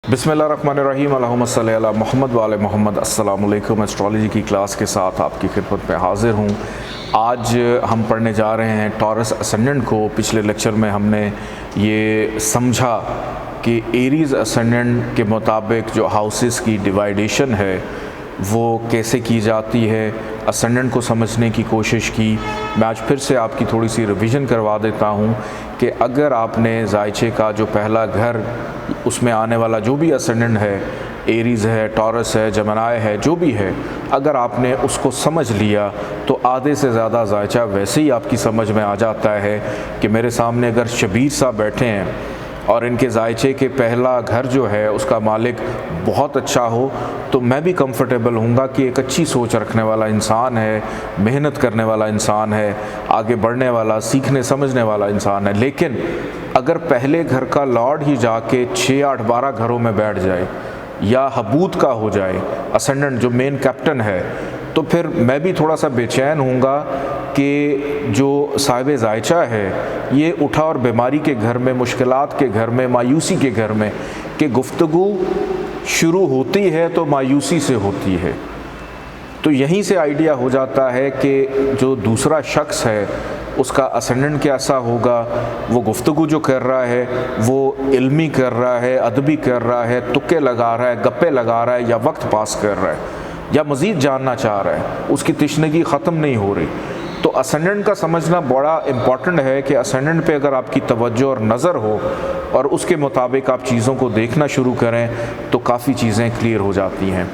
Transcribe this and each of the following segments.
बिस्मिल्लाहिर्रहमानिर्रहीम अल्लाहुम्मा सल्ली अला मोहम्मद व आले मोहम्मद। अस्सलाम वालेकुम। एस्ट्रोलॉजी की क्लास के साथ आपकी खिदमत में हाज़िर हूँ। आज हम पढ़ने जा रहे हैं टॉरस असेंडेंट को। पिछले लेक्चर में हमने ये समझा कि एरीज़ असेंडेंट के मुताबिक जो हाउसेस की डिवाइडेशन है वो कैसे की जाती है, असेंडेंट को समझने की कोशिश की। मैं आज फिर से आपकी थोड़ी सी रिवीजन करवा देता हूँ कि अगर आपने जायचे का जो पहला घर, उसमें आने वाला जो भी असेंडेंट है, एरीज़ है, टॉरस है, जमनाय है, जो भी है, अगर आपने उसको समझ लिया तो आधे से ज़्यादा जायचा वैसे ही आपकी समझ में आ जाता है कि मेरे सामने अगर शबीर साहब बैठे हैं और इनके जायचे के पहला घर जो है उसका मालिक बहुत अच्छा हो तो मैं भी कंफर्टेबल हूँगा कि एक अच्छी सोच रखने वाला इंसान है, मेहनत करने वाला इंसान है, आगे बढ़ने वाला, सीखने समझने वाला इंसान है। लेकिन अगर पहले घर का लॉर्ड ही जाके 6, 8, 12 घरों में बैठ जाए या हबूत का हो जाए असेंडेंट जो मेन कैप्टन है, तो फिर मैं भी थोड़ा सा बेचैन हूँगा कि जो साहिब जायचा है ये उठा और बीमारी के घर में, मुश्किलात के घर में, मायूसी के घर में, कि गुफ्तगू शुरू होती है तो मायूसी से होती है। तो यहीं से आइडिया हो जाता है कि जो दूसरा शख्स है उसका असेंडेंट कैसा होगा, वो गुफ्तगू जो कर रहा है वो इल्मी कर रहा है, अदबी कर रहा है, तुक्के लगा रहा है, गप्पे लगा रहा है, या वक्त पास कर रहा है, या मज़ीद जानना चाह रहा है, उसकी तिश्नगी ख़त्म नहीं हो रही। तो असेंडेंट का समझना बड़ा इम्पॉर्टेंट है कि असेंडेंट पे अगर आपकी तवज्जो और नज़र हो और उसके मुताबिक आप चीज़ों को देखना शुरू करें तो काफ़ी चीज़ें क्लियर हो जाती हैं।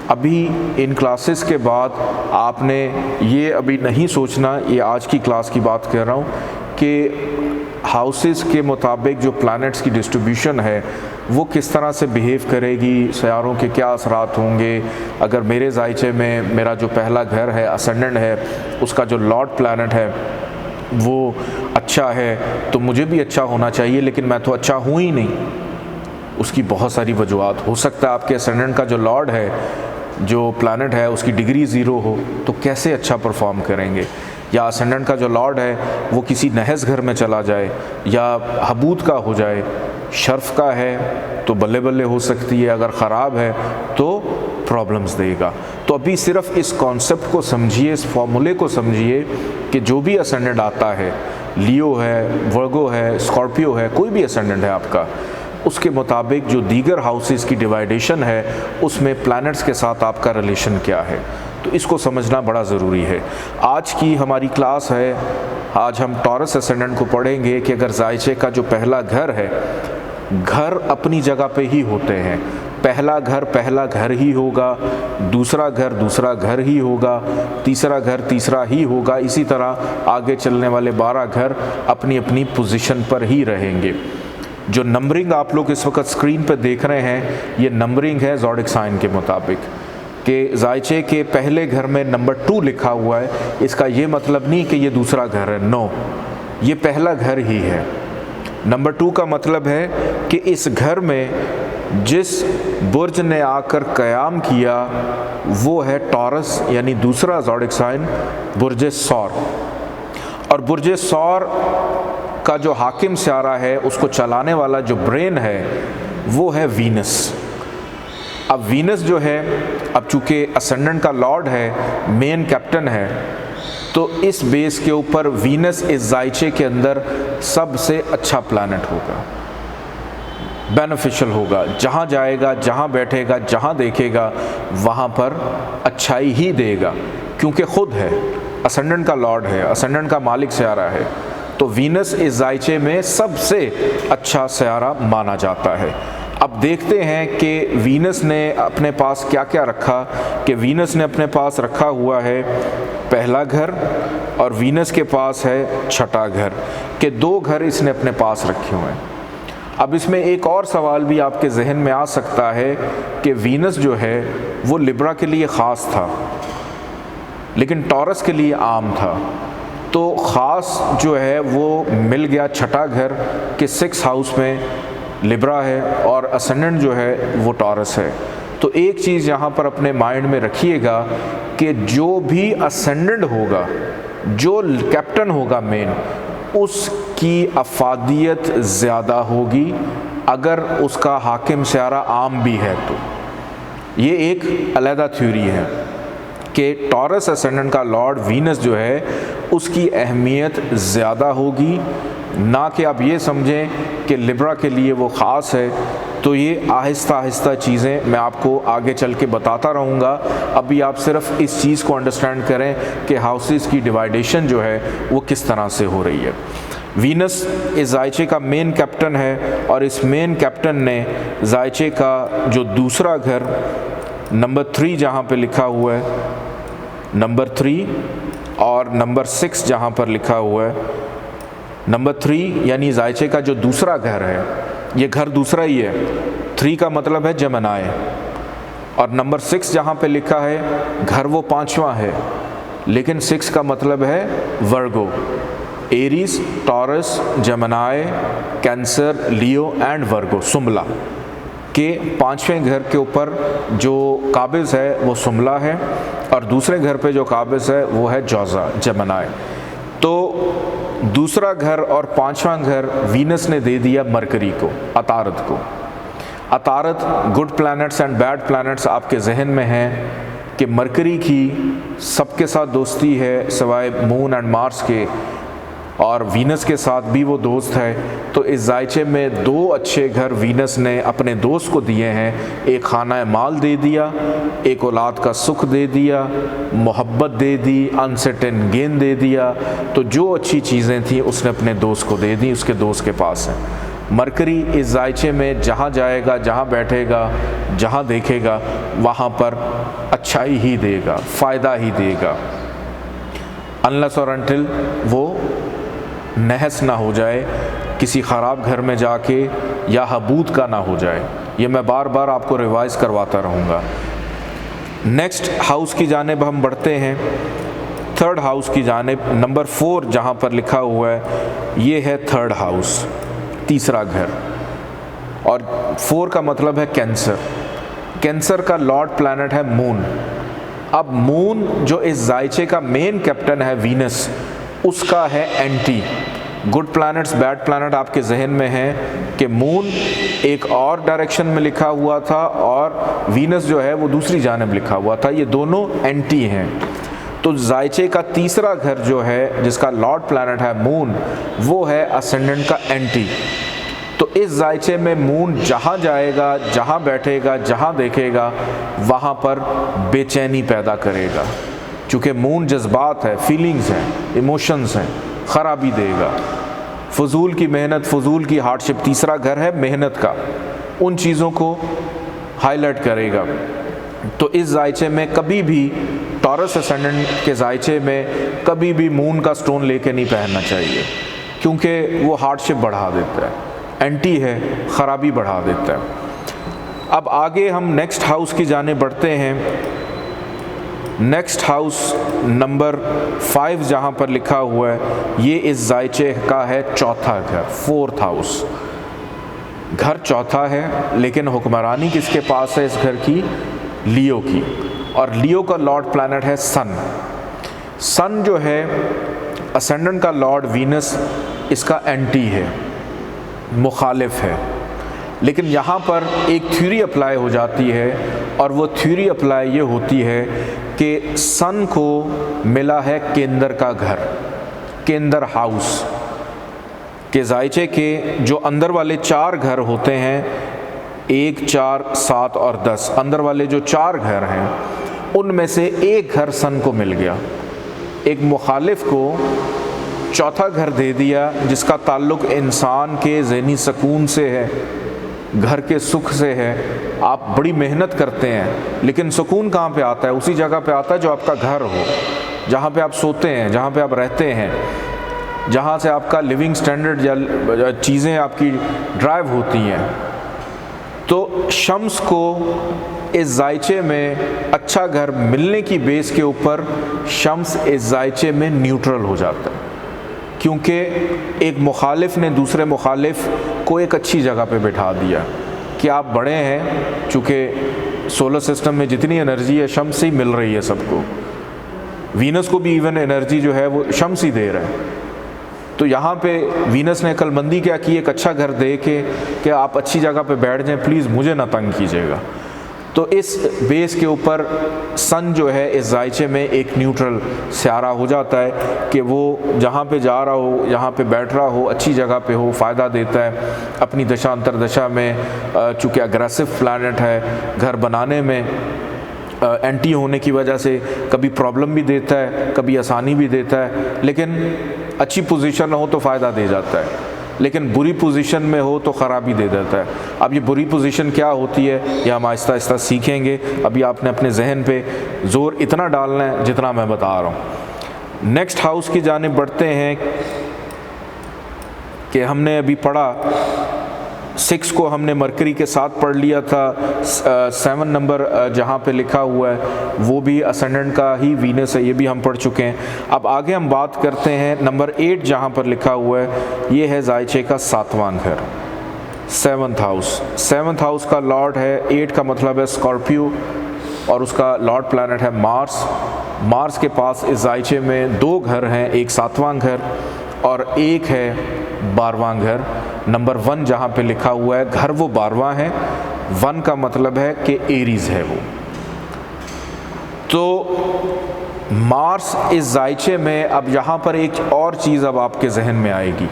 अभी इन क्लासेस के बाद आपने ये अभी नहीं सोचना, ये आज की क्लास की बात कर रहा हूँ, कि हाउसेस के मुताबिक जो प्लैनेट्स की डिस्ट्रीब्यूशन है वो किस तरह से बिहेव करेगी, सयारों के क्या असरात होंगे। अगर मेरे जायचे में मेरा जो पहला घर है, असेंडेंट है, उसका जो लॉर्ड प्लैनेट है वो अच्छा है तो मुझे भी अच्छा होना चाहिए, लेकिन मैं तो अच्छा हूँ ही नहीं। उसकी बहुत सारी वजूहात हो सकता है। आपके असेंडेंट का जो लॉर्ड है, जो प्लैनेट है, उसकी डिग्री ज़ीरो हो तो कैसे अच्छा परफॉर्म करेंगे। या असेंडेंट का जो लॉर्ड है वो किसी नहस घर में चला जाए या हबूत का हो जाए, शर्फ का है तो बल्ले बल्ले हो सकती है, अगर ख़राब है तो प्रॉब्लम्स देगा। तो अभी सिर्फ इस कॉन्सेप्ट को समझिए, इस फॉर्मूले को समझिए कि जो भी असेंडेंट आता है, लियो है, वर्गो है, स्कॉर्पियो है, कोई भी असेंडेंट है आपका, उसके मुताबिक जो दीगर हाउसेस की डिवाइडेशन है उसमें प्लैनेट्स के साथ आपका रिलेशन क्या है, तो इसको समझना बड़ा ज़रूरी है। आज की हमारी क्लास है, आज हम टॉरस असेंडेंट को पढ़ेंगे कि अगर जायचे का जो पहला घर है, घर अपनी जगह पे ही होते हैं, पहला घर ही होगा, दूसरा घर ही होगा, तीसरा ही होगा, इसी तरह आगे चलने वाले 12 घर अपनी अपनी पोजीशन पर ही रहेंगे। जो नंबरिंग आप लोग इस वक्त स्क्रीन पर देख रहे हैं, ये नंबरिंग है ज़ोडिक साइन के मुताबिक, कि जायचे के पहले घर में नंबर 2 लिखा हुआ है। इसका ये मतलब नहीं कि ये दूसरा घर है, नो, ये पहला घर ही है। नंबर 2 का मतलब है कि इस घर में जिस बुर्ज ने आकर क़याम किया वो है टॉरस, यानी दूसरा ज़ोडिक साइन बुर्ज सौर। और बुर्ज सौर का जो हाकिम स्यारा है, उसको चलाने वाला जो ब्रेन है वो है वीनस। अब वीनस जो है, अब चूँकि असेंडेंट का लॉर्ड है, मेन कैप्टन है, तो इस बेस के ऊपर वीनस इस जायचे के अंदर सबसे अच्छा प्लैनेट होगा, बेनिफिशियल होगा। जहाँ जाएगा, जहाँ बैठेगा, जहाँ देखेगा वहाँ पर अच्छाई ही देगा, क्योंकि ख़ुद है, असेंडेंट का लॉर्ड है, असेंडेंट का मालिक स्यारा है। तो वीनस इस जायचे में सबसे अच्छा स्यारा माना जाता है। अब देखते हैं कि वीनस ने अपने पास क्या क्या रखा। कि वीनस ने अपने पास रखा हुआ है पहला घर और वीनस के पास है छठा घर, के 2 घर इसने अपने पास रखे हुए हैं। अब इसमें एक और सवाल भी आपके जहन में आ सकता है कि वीनस जो है वो लिब्रा के लिए ख़ास था लेकिन टॉरस के लिए आम था, तो ख़ास जो है वो मिल गया छठा घर के 6 हाउस में, लिब्रा है, और असेंडेंट जो है वो टॉरस है। तो एक चीज़ यहाँ पर अपने माइंड में रखिएगा कि जो भी असेंडेंट होगा, जो कैप्टन होगा मेन, उसकी अफादियत ज़्यादा होगी अगर उसका हाकिम स्यारा आम भी है। तो ये एक अलहदा थ्योरी है कि टॉरस असेंडेंट का लॉर्ड वीनस जो है उसकी अहमियत ज़्यादा होगी, ना कि आप ये समझें कि लिब्रा के लिए वो ख़ास है। तो ये आहिस्ता आहिस्ता चीज़ें मैं आपको आगे चल के बताता रहूँगा। अभी आप सिर्फ इस चीज़ को अंडरस्टैंड करें कि हाउसेस की डिवाइडेशन जो है वो किस तरह से हो रही है। वीनस इस जायचे का मेन कैप्टन है और इस मेन कैप्टन ने जायचे का जो दूसरा घर नंबर 3 जहाँ पे लिखा हुआ है, नंबर 3 और नंबर 6 जहाँ पर लिखा हुआ है, नंबर 3 यानी जायचे का जो दूसरा घर है, ये घर दूसरा ही है। 3 का मतलब है जमनाए और नंबर 6 जहाँ पे लिखा है घर वो 5वां है, लेकिन 6 का मतलब है Virgo. Aries, Taurus, Gemini, Cancer, Leo and Virgo, सुमला के 5वें घर के ऊपर जो काबिज़ है वो सुमला है और दूसरे घर पे जो काबिज़ है वो है जौज़ा, जमनाए। तो दूसरा घर और 5वां घर वीनस ने दे दिया मरकरी को, अतारत को। अतारत good planets and bad planets आपके जहन में हैं कि मरकरी की सबके साथ दोस्ती है सिवाय मून एंड मार्स के, और वीनस के साथ भी वो दोस्त है। तो इस जायचे में 2 अच्छे घर वीनस ने अपने दोस्त को दिए हैं। एक खाना माल दे दिया, एक औलाद का सुख दे दिया, मोहब्बत दे दी, अनसर्टेन गेन दे दिया। तो जो अच्छी चीज़ें थी उसने अपने दोस्त को दे दी, उसके दोस्त के पास है। मरकरी इस जायचे में जहाँ जाएगा, जहाँ बैठेगा, जहाँ देखेगा वहाँ पर अच्छाई ही देगा, फ़ायदा ही देगा, अनलेस और अनटिल वो नहस ना हो जाए किसी ख़राब घर में जाके, या हबूत का ना हो जाए। ये मैं बार बार आपको रिवाइज़ करवाता रहूँगा। नेक्स्ट हाउस की जानिब हम बढ़ते हैं, 3rd हाउस की जानिब। नंबर 4 जहाँ पर लिखा हुआ है ये है 3rd हाउस, तीसरा घर, और 4 का मतलब है कैंसर। कैंसर का लॉर्ड प्लैनेट है मून। अब मून जो इस जायचे का मेन कैप्टन है वीनस, उसका है anti. Good planets bad planet आपके जहन में है कि मून एक और डायरेक्शन में लिखा हुआ था और वीनस जो है वो दूसरी जानिब लिखा हुआ था, ये दोनों एंटी हैं। तो जायचे का तीसरा घर जो है जिसका लॉर्ड प्लैनेट है मून, वो है असेंडेंट का एंटी। तो इस जायचे में मून जहाँ जाएगा, जहाँ बैठेगा, जहाँ देखेगा वहाँ पर बेचैनी पैदा करेगा, चूँकि मून जज्बात है, फीलिंग्स हैं, इमोशंस हैं, ख़राबी देगा, फजूल की मेहनत, फजूल की हार्डशिप। तीसरा घर है मेहनत का, उन चीज़ों को हाईलाइट करेगा। तो इस जायचे में कभी भी, टॉरस असेंडेंट के जायचे में कभी भी मून का स्टोन लेके नहीं पहनना चाहिए, क्योंकि वो हार्डशिप बढ़ा देता है, एंटी है, ख़राबी बढ़ा देता है। अब आगे हम नेक्स्ट हाउस की जाने बढ़ते हैं। नेक्स्ट हाउस नंबर 5 जहाँ पर लिखा हुआ है ये इस जायचे का है चौथा घर, 4th हाउस। घर चौथा है, लेकिन हुक्मरानी किसके पास है इस घर की? लियो की। और लियो का लॉर्ड प्लैनेट है सन। सन जो है असेंडेंट का लॉर्ड वीनस, इसका एंटी है, मुखालिफ है। लेकिन यहाँ पर एक थ्योरी अप्लाई हो जाती है, और वो थ्योरी अप्लाई ये होती है कि सन को मिला है केंद्र का घर, केंद्र हाउस के जायचे के जो अंदर वाले 4 घर होते हैं, 1, 4, 7 और 10, अंदर वाले जो 4 घर हैं उनमें से एक घर सन को मिल गया। एक मुखालिफ को चौथा घर दे दिया जिसका ताल्लुक़ इंसान के ज़हनी सुकून से है, घर के सुख से है। आप बड़ी मेहनत करते हैं, लेकिन सुकून कहाँ पे आता है? उसी जगह पे आता है जो आपका घर हो, जहाँ पे आप सोते हैं, जहाँ पे आप रहते हैं, जहाँ से आपका लिविंग स्टैंडर्ड या चीज़ें आपकी ड्राइव होती हैं। तो शम्स को इस जायचे में अच्छा घर मिलने की बेस के ऊपर शम्स इस जायचे में न्यूट्रल हो जाता है, क्योंकि एक मुखालिफ ने दूसरे मुखालिफ को एक अच्छी जगह पे बिठा दिया कि आप बड़े हैं, चूँकि सोलर सिस्टम में जितनी एनर्जी है शम्स से ही मिल रही है सबको। वीनस को भी इवन एनर्जी जो है वो शम्स ही दे रहा है। तो यहाँ पे वीनस ने अक्लमंदी क्या की, एक अच्छा घर दे के कि आप अच्छी जगह पे बैठ जाएं, प्लीज़ मुझे ना तंग कीजिएगा। तो इस बेस के ऊपर सन जो है इस जायचे में एक न्यूट्रल सियारा हो जाता है कि वो जहाँ पे जा रहा हो, यहाँ पे बैठ रहा हो, अच्छी जगह पे हो, फ़ायदा देता है अपनी दशा अंतरदशा में। चूँकि अग्रेसिव प्लैनेट है, घर बनाने में एंटी होने की वजह से कभी प्रॉब्लम भी देता है, कभी आसानी भी देता है, लेकिन अच्छी पोजीशन हो तो फ़ायदा दे जाता है, लेकिन बुरी पोजीशन में हो तो ख़राबी दे देता है। अब ये बुरी पोजीशन क्या होती है ये हम आहिस्ता आहिस्ता सीखेंगे। अभी आपने अपने जहन पे ज़ोर इतना डालना है जितना मैं बता रहा हूँ। नेक्स्ट हाउस की जानिब बढ़ते हैं कि हमने अभी पढ़ा 6 को हमने मरकरी के साथ पढ़ लिया था। 7 नंबर जहाँ पे लिखा हुआ है वो भी असेंडेंट का ही वीनस है, ये भी हम पढ़ चुके हैं। अब आगे हम बात करते हैं नंबर 8 जहाँ पर लिखा हुआ है, ये है जायचे का 7वां घर, 7th हाउस। 7th हाउस का लॉर्ड है, 8 का मतलब है स्कॉर्पियो और उसका लॉर्ड प्लैनेट है मार्स। मार्स के पास इस जायचे में 2 घर हैं, एक 7वां घर और एक है 12वां घर। नंबर 1 जहाँ पे लिखा हुआ है घर वो 12वां है, 1 का मतलब है कि एरीज है वो। तो मार्स इस जायचे में, अब यहाँ पर एक और चीज़ अब आपके जहन में आएगी।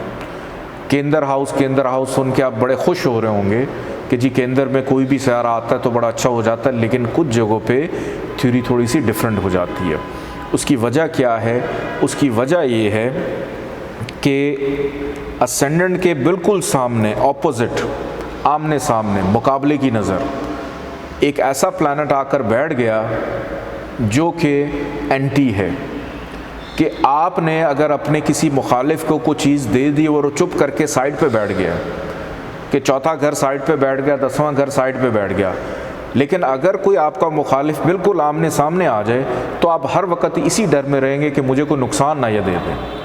केंद्र हाउस सुन के आप बड़े खुश हो रहे होंगे कि जी केंद्र में कोई भी सियारा आता है तो बड़ा अच्छा हो जाता है, लेकिन कुछ जगहों पे थ्योरी थोड़ी सी डिफरेंट हो जाती है। उसकी वजह क्या है? उसकी वजह ये है कि असेंडेंट के बिल्कुल सामने, ऑपोजिट, आमने सामने, मुकाबले की नज़र एक ऐसा प्लैनेट आकर बैठ गया जो कि एंटी है, कि आपने अगर अपने किसी मुखालिफ को कोई चीज़ दे दी और वो चुप करके साइड पे बैठ गया, कि चौथा घर साइड पे बैठ गया, 10वां घर साइड पे बैठ गया, लेकिन अगर कोई आपका मुखालिफ बिल्कुल आमने सामने आ जाए तो आप हर वक्त इसी डर में रहेंगे कि मुझे कोई नुकसान ना ये दे दे।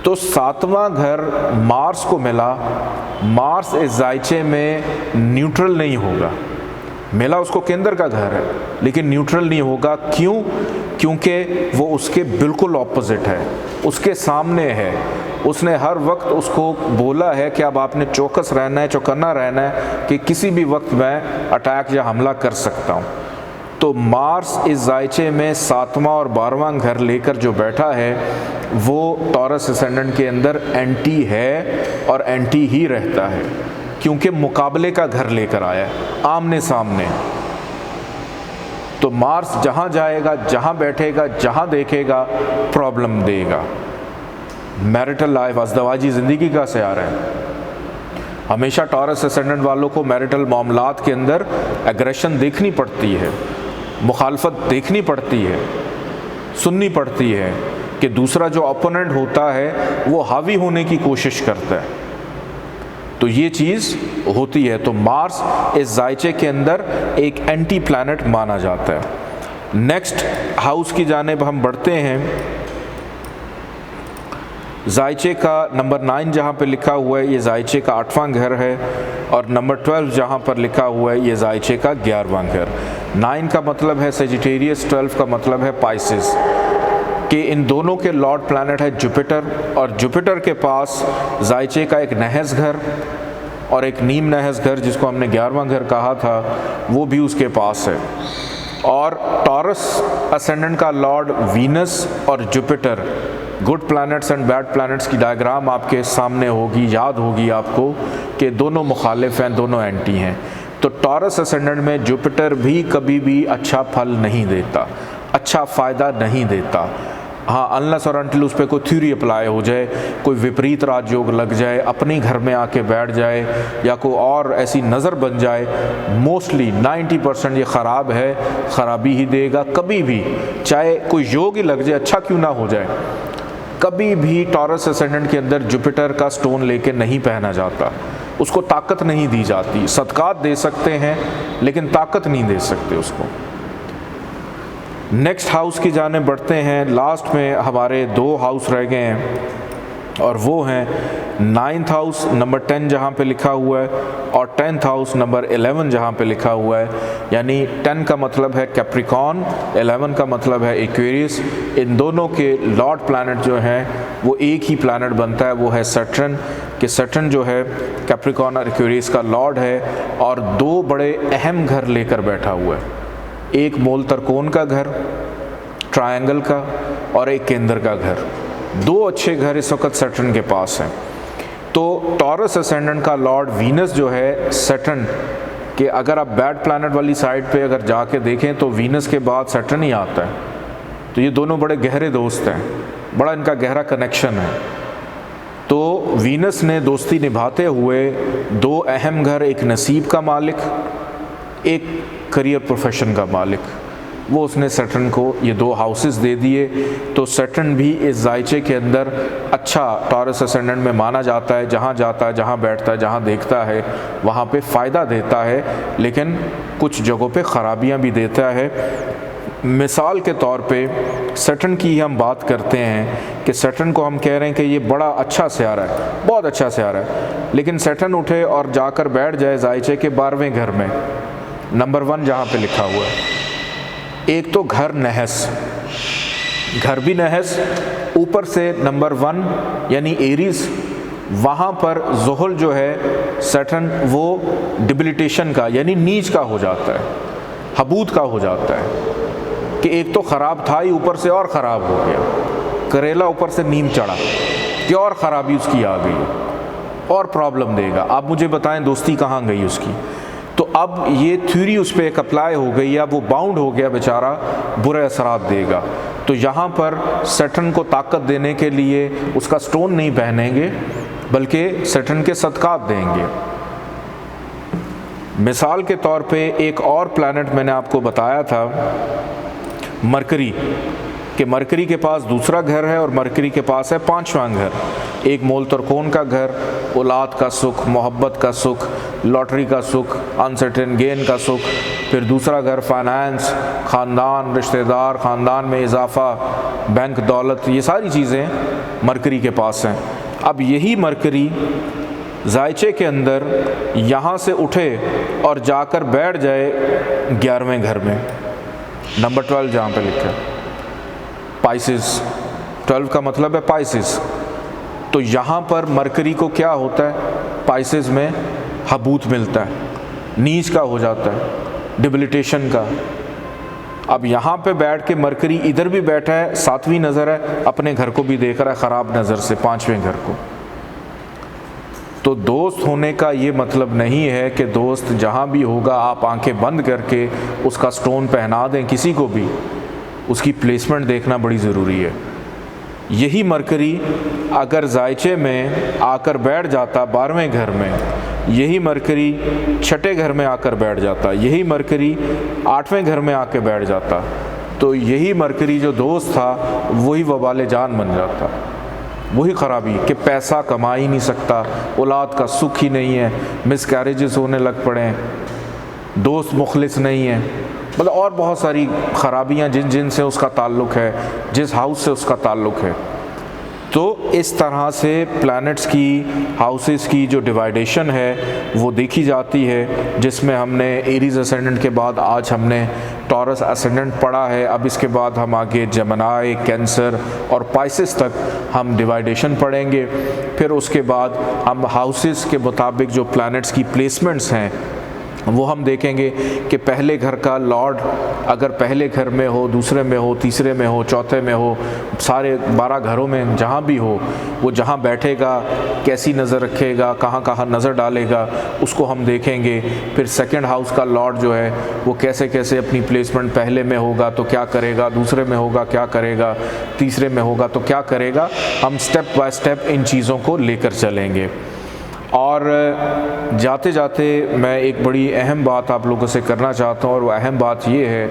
तो 7वां घर मार्स को मिला, मार्स इस जायचे में न्यूट्रल नहीं होगा, मिला उसको केंद्र का घर है लेकिन न्यूट्रल नहीं होगा। क्यों? क्योंकि वो उसके बिल्कुल ऑपोजिट है, उसके सामने है। उसने हर वक्त उसको बोला है कि अब आपने चौकस रहना है, चौकन्ना रहना है कि किसी भी वक्त मैं अटैक या हमला कर सकता हूँ। तो मार्स इस जायचे में 7वां और 12वां घर लेकर जो बैठा है वो टॉरस असेंडेंट के अंदर एंटी है और एंटी ही रहता है, क्योंकि मुकाबले का घर लेकर आया है, आमने सामने। तो मार्स जहाँ जाएगा, जहाँ बैठेगा, जहाँ देखेगा प्रॉब्लम देगा। मैरिटल लाइफ, अज़दवाजी ज़िंदगी का सियारा है। हमेशा टॉरस असेंडेंट वालों को मैरिटल मामलात के अंदर एग्रेशन देखनी पड़ती है, मुखालफत देखनी पड़ती है, सुननी पड़ती है कि दूसरा जो ओपोनेंट होता है वो हावी होने की कोशिश करता है। तो ये चीज़ होती है। तो मार्स इस जायचे के अंदर एक एंटी प्लैनेट माना जाता है। नेक्स्ट हाउस की जानिब हम बढ़ते हैं। जायचे का नंबर 9 जहाँ पे लिखा हुआ है ये जायचे का 8वां घर है, और नंबर 12 जहाँ पर लिखा हुआ है ये जायचे का 11वां घर। 9 का मतलब है सेजिटेरियस, 12 का मतलब है पाइसेस, कि इन दोनों के लॉर्ड प्लैनेट है जुपिटर, और जुपिटर के पास जायचे का एक नहस घर और एक नीम नहस घर, जिसको हमने 11वां घर कहा था, वो भी उसके पास है। और टॉरस असेंडेंट का लॉर्ड वीनस और Jupiter, good planets and bad planets की डायग्राम आपके सामने होगी, याद होगी आपको कि दोनों मुखालिफ हैं, दोनों एंटी हैं। तो टॉरस असेंडेंट में जुपिटर भी कभी भी अच्छा फल नहीं देता, अच्छा फ़ायदा नहीं देता। हाँ, अनलेस और अनटिल उस पर कोई थ्योरी अप्लाई हो जाए, कोई विपरीत राजयोग लग जाए, अपने घर में आके बैठ जाए, या कोई और ऐसी नज़र बन जाए, मोस्टली 90% ये ख़राब है, ख़राबी ही देगा। कभी भी चाहे कोई योग ही लग जाए, अच्छा क्यों ना हो जाए, कभी भी टॉरस असेंडेंट के अंदर जुपिटर का स्टोन लेके नहीं पहना जाता, उसको ताकत नहीं दी जाती। सदकात दे सकते हैं लेकिन ताकत नहीं दे सकते उसको। नेक्स्ट हाउस की जाने बढ़ते हैं। लास्ट में हमारे 2 हाउस रह गए हैं। और वो हैं 9th हाउस नंबर 10 जहाँ पे लिखा हुआ है और 10th हाउस नंबर 11 जहाँ पे लिखा हुआ है। यानी 10 का मतलब है कैप्रिकॉर्न, 11 का मतलब है एक्वेरियस। इन दोनों के लॉर्ड प्लैनेट जो हैं वो एक ही प्लैनेट बनता है, वो है सैटर्न। कि सैटर्न जो है कैप्रिकॉर्न और एक्वेरियस का लॉर्ड है और दो बड़े अहम घर लेकर बैठा हुआ है, एक मूल त्रिकोण का घर ट्रायंगल का और एक केंद्र का घर। दो अच्छे घर इस वक्त सैटर्न के पास हैं। तो टॉरस असेंडेंट का लॉर्ड वीनस जो है सैटर्न के, अगर आप बैड प्लैनेट वाली साइड पे अगर जाके देखें तो वीनस के बाद सैटर्न ही आता है। तो ये दोनों बड़े गहरे दोस्त हैं, बड़ा इनका गहरा कनेक्शन है। तो वीनस ने दोस्ती निभाते हुए दो अहम घर, एक नसीब का मालिक, एक करियर प्रोफेशन का मालिक, वो उसने सैटर्न को ये दो हाउसेस दे दिए। तो सैटर्न भी इस जायचे के अंदर अच्छा टॉरस असेंडेंट में माना जाता है। जहाँ जाता है, जहाँ बैठता है, जहाँ देखता है वहाँ पे फ़ायदा देता है, लेकिन कुछ जगहों पे ख़राबियाँ भी देता है। मिसाल के तौर पे सैटर्न की हम बात करते हैं कि सैटर्न को हम कह रहे हैं कि ये बड़ा अच्छा सियारा है, बहुत अच्छा सियारा है, लेकिन सैटर्न उठे और जाकर बैठ जाए जायचे के 12वें घर में, नंबर 1 जहाँ पे लिखा हुआ है। एक तो घर नहस, घर भी नहस, ऊपर से नंबर 1 यानी एरीज, वहाँ पर ज़ुहल जो है सैटर्न वो डिबिलिटेशन का यानी नीच का हो जाता है, हबूद का हो जाता है कि एक तो ख़राब था ही ऊपर से और ख़राब हो गया, करेला ऊपर से नीम चढ़ा कि और ख़राबी उसकी आ गई और प्रॉब्लम देगा। आप मुझे बताएं दोस्ती कहाँ गई उसकी। तो अब ये थ्योरी उस पर एक अप्लाई हो गई, अब वो बाउंड हो गया बेचारा, बुरे असरात देगा। तो यहाँ पर सैटर्न को ताकत देने के लिए उसका स्टोन नहीं पहनेंगे बल्कि सैटर्न के सदकात देंगे। मिसाल के तौर पे एक और प्लैनेट मैंने आपको बताया था मरकरी, कि मरकरी के पास दूसरा घर है और मरकरी के पास है 5वां घर, एक मूल त्रिकोण का घर, औलाद का सुख, मोहब्बत का सुख, लॉटरी का सुख, अनसर्टेन गेन का सुख। फिर दूसरा घर फाइनेंस, ख़ानदान, रिश्तेदार, ख़ानदान में इजाफ़ा, बैंक दौलत, ये सारी चीज़ें मरकरी के पास हैं। अब यही मरकरी जायचे के अंदर यहाँ से उठे और जाकर बैठ जाए 11वें घर में, नंबर 12 जहाँ पे लिखा है पाइसेस, 12 का मतलब है पाइसेस। तो यहाँ पर मरकरी को क्या होता है, पाइसेस में हबूत मिलता है, नीच का हो जाता है, डिबिलिटेशन का। अब यहाँ पे बैठ के मरकरी इधर भी बैठा है, 7वीं नज़र है, अपने घर को भी देख रहा है ख़राब नज़र से, 5वें घर को। तो दोस्त होने का ये मतलब नहीं है कि दोस्त जहाँ भी होगा आप आंखें बंद करके उसका स्टोन पहना दें किसी को भी, उसकी प्लेसमेंट देखना बड़ी ज़रूरी है। यही मरकरी अगर जायचे में आकर बैठ जाता 12वें घर में, यही मरकरी 6ठे घर में आकर बैठ जाता, यही मरकरी 8वें घर में आकर बैठ जाता, तो यही मरकरी जो दोस्त था वही वबाल जान बन जाता, वही ख़राबी कि पैसा कमा ही नहीं सकता, औलाद का सुख ही नहीं है, मिसकैरेजेस होने लग पड़े, दोस्त मुखलिस नहीं है, मतलब और बहुत सारी ख़राबियाँ जिन से उसका ताल्लुक़ है, जिस हाउस से उसका ताल्लुक़ है। तो इस तरह से प्लैनेट्स की, हाउसेस की जो डिवाइडेशन है वो देखी जाती है, जिसमें हमने एरीज असेंडेंट के बाद आज हमने टॉरस असेंडेंट पढ़ा है। अब इसके बाद हम आगे जेमिनी, कैंसर और पाइसेस तक हम डिवाइडेशन पढ़ेंगे। फिर उसके बाद हम हाउसेस के मुताबिक जो प्लैनेट्स की प्लेसमेंट्स हैं वो हम देखेंगे कि पहले घर का लॉर्ड अगर पहले घर में हो, दूसरे में हो, तीसरे में हो, चौथे में हो, सारे 12 घरों में जहाँ भी हो, वो जहाँ बैठेगा, कैसी नज़र रखेगा, कहाँ कहाँ नज़र डालेगा, उसको हम देखेंगे। फिर सेकंड हाउस का लॉर्ड जो है वो कैसे कैसे अपनी प्लेसमेंट, पहले में होगा तो क्या करेगा, दूसरे में होगा क्या करेगा, तीसरे में होगा तो क्या करेगा, हम स्टेप बाय स्टेप इन चीज़ों को लेकर चलेंगे। और जाते जाते मैं एक बड़ी अहम बात आप लोगों से करना चाहता हूँ, और वो अहम बात ये है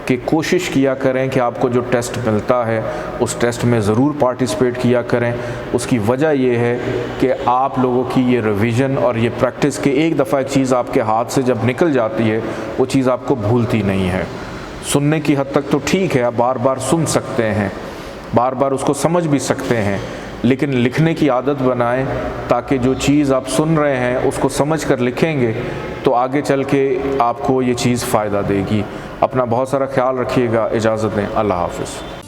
कि कोशिश किया करें कि आपको जो टेस्ट मिलता है उस टेस्ट में ज़रूर पार्टिसिपेट किया करें। उसकी वजह ये है कि आप लोगों की ये रिवीजन और ये प्रैक्टिस के एक दफ़ा एक चीज़ आपके हाथ से जब निकल जाती है वो चीज़ आपको भूलती नहीं है। सुनने की हद तक तो ठीक है, आप बार बार सुन सकते हैं, बार बार उसको समझ भी सकते हैं, लेकिन लिखने की आदत बनाएं ताकि जो चीज़ आप सुन रहे हैं उसको समझ कर लिखेंगे तो आगे चल के आपको ये चीज़ फ़ायदा देगी। अपना बहुत सारा ख्याल रखिएगा। इजाज़त दें। अल्लाह हाफ़िज़।